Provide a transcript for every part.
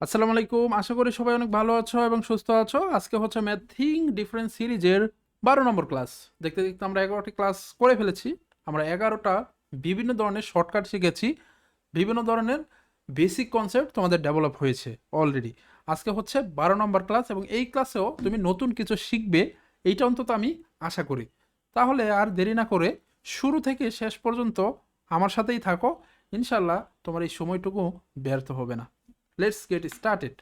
আসসালামু আলাইকুম। আশা করি সবাই অনেক ভালো আছো এবং সুস্থ আছো। আজকে হচ্ছে ম্যাথিং ডিফারেন্স সিরিজের 12 নম্বর ক্লাস। দেখতে দেখতে আমরা 11টি ক্লাস করে ফেলেছি। আমরা 11টা বিভিন্ন ধরনের শর্টকাট শিখেছি, বিভিন্ন ধরনের বেসিক কনসেপ্ট তোমাদের ডেভেলপ হয়েছে অলরেডি। আজকে হচ্ছে 12 নম্বর ক্লাস এবং এই ক্লাসেও তুমি নতুন কিছু শিখবে, এইটা অন্তত আমি আশা করি। তাহলে আর দেরি না করে শুরু থেকে শেষ পর্যন্ত আমার সাথেই থাকো। ইনশাল্লাহ তোমার এই সময়টুকু ব্যর্থ হবে না। Let's get started.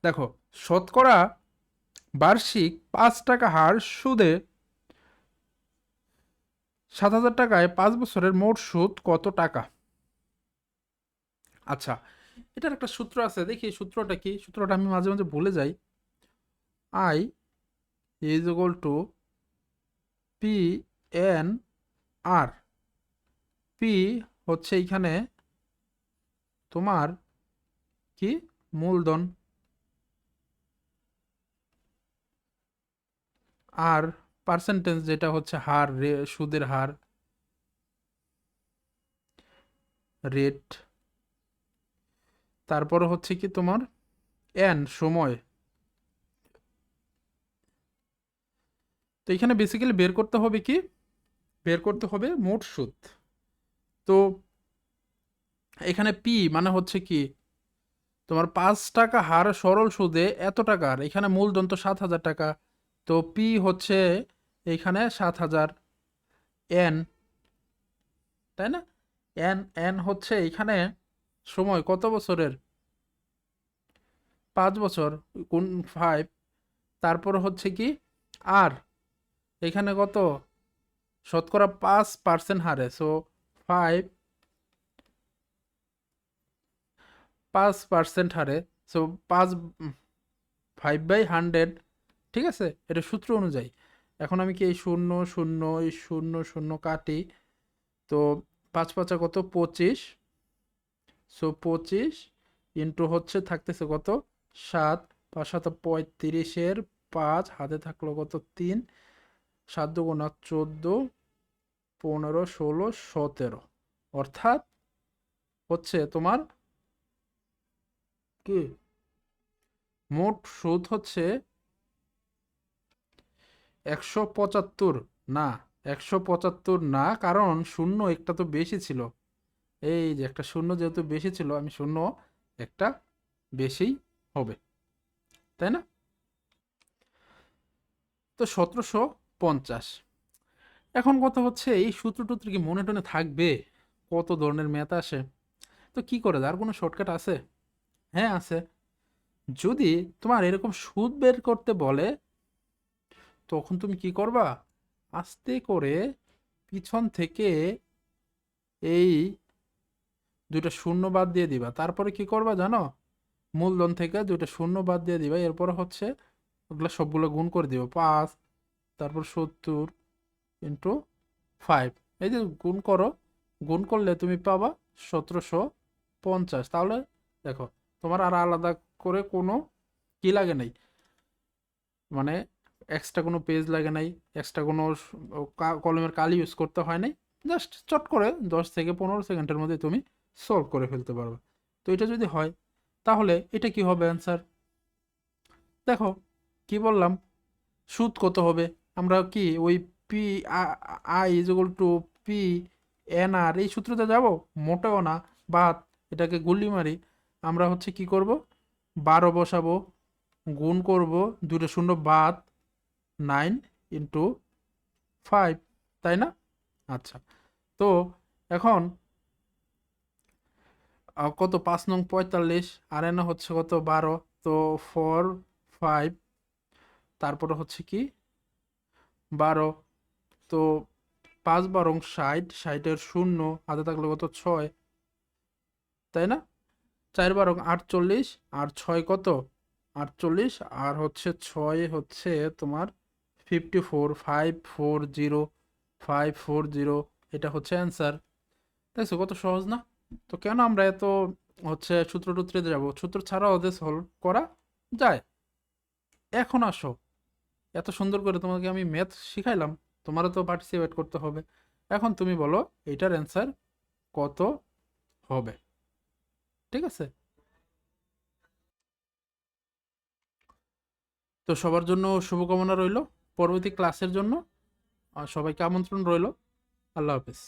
দেখো, শতকরা বার্ষিক 5 টাকা হার সুদে 7,000 টাকায় 5 বছরের মোট সুদ কত টাকা? আচ্ছা, এটার একটা সূত্র আছে, দেখি সূত্রটা কি। সূত্রটা আমি মাঝে মাঝে ভুলে যাই। I is equal to P N R. পি হচ্ছে এইখানে তোমার কি, মূলধন, আর পার্সেন্টেজ যেটা হচ্ছে হার, সুদের হার, রেট। তারপরে হচ্ছে কি তোমার এন, সময়। তো এখানে বেসিক্যালি বের করতে হবে কি, বের করতে হবে মোট সুদ। তো এখানে পি মানে হচ্ছে কি, তোমার 5 টাকা হার সরল সুদে এত টাকার, এখানে মূলধন তো 7,000 টাকা। তো পি হচ্ছে এইখানে 7,000। এন, তাই না? এন এন হচ্ছে এইখানে সময় কত বছরের, 5 বছর, কোন 5। তারপর হচ্ছে কি আর, এখানে কত, শতকরা 5% হারে, সো 5, 5% হারে। সো 5/100। ঠিক আছে, এটা সূত্র অনুযায়ী। এখন আমি কি এই শূন্য শূন্য, এই শূন্য শূন্য কাটি, তো 5 5 কত, 25। সো 25 ইন্টু হচ্ছে থাকতেছে কত, 7। 5 7 35-এর 5, হাতে থাকলো কত, 3। 7 × 14, 15, 16, 17। অর্থাৎ হচ্ছে তোমার কি, মোট সুদ হচ্ছে 175। না, 175 না, কারণ শূন্য একটা তো বেশি ছিল। এই যে একটা শূন্য যেহেতু বেশি ছিল, আমি শূন্য একটা বেশিই হবে, তাই না? তো 1750। এখন কথা হচ্ছে, এই সূত্র টুত্র কি মনে টনে থাকবে? কত ধরনের ম্যাথ আসে, তো কি করে, আর কোনো শর্টকাট আছে? হ্যাঁ আছে। যদি তোমার এরকম সুদ বের করতে বলে, তখন তুমি কি করবা, আস্তে করে পিছন থেকে এই দুইটা শূন্য বাদ দিয়ে দিবা। তারপরে কি করবা জানো, মূলধন থেকে দুইটা শূন্য বাদ দিয়ে দিবা। এরপরে হচ্ছে ওগুলো সবগুলো গুণ করে দিবা, 5, তারপর 70 × 5। এই যে গুণ করো, গুণ করলে তুমি পাবা 1750। তাহলে দেখো, তোমার আর আলাদা করে কোনো কি লাগে নাই, মানে এক্সট্রা কোনো পেজ লাগে নাই, এক্সট্রা কোনো কলমের কালি ইউজ করতে হয় নাই। জাস্ট চট করে 10 থেকে 15 সেকেন্ডের মধ্যে তুমি সলভ করে ফেলতে পারবে। তো এটা যদি হয়, তাহলে এটা কি হবে অ্যান্সার? দেখো, কি বললাম, সুদ কত হবে, আমরা কি ওই P I is equal to P N R এই সূত্রতে যাব? মোটেও না। বাদ, এটাকে গুল্লি মারি। আমরা হচ্ছে কি করব, 12 বসাবো, গুণ করব, দুটো শূন্য বাদ, 9 × 5, তাই না? আচ্ছা, তো এখন কত, 5 নং 45, আর এনে হচ্ছে কত, 12। তো 4 5, তারপরে হচ্ছে কি 12। তো 5 12 60, 60-এর শূন্য, হাতে থাকলে কত, 6, তাই না? 4 12 48, আর 6 কত, 48, আর হচ্ছে 6 হচ্ছে তোমার 54, 540, 540। এটা হচ্ছে অ্যান্সার। দেখছো কত সহজ না? তো কেন আমরা এত হচ্ছে সূত্র টুত্রে যাব, সূত্র ছাড়াও ওদের সলভ করা যায়। এখন আসো, এত সুন্দর করে তোমাকে আমি ম্যাথ শিখাইলাম, তোমারও তো পার্টিসিপেট করতে হবে। এখন তুমি বলো এইটার অ্যান্সার কত হবে? ঠিক আছে? তো সবার জন্য শুভকামনা রইল পরবর্তী ক্লাসের জন্য। আর সবাইকে আমন্ত্রণ রইল। আল্লাহ হাফেজ।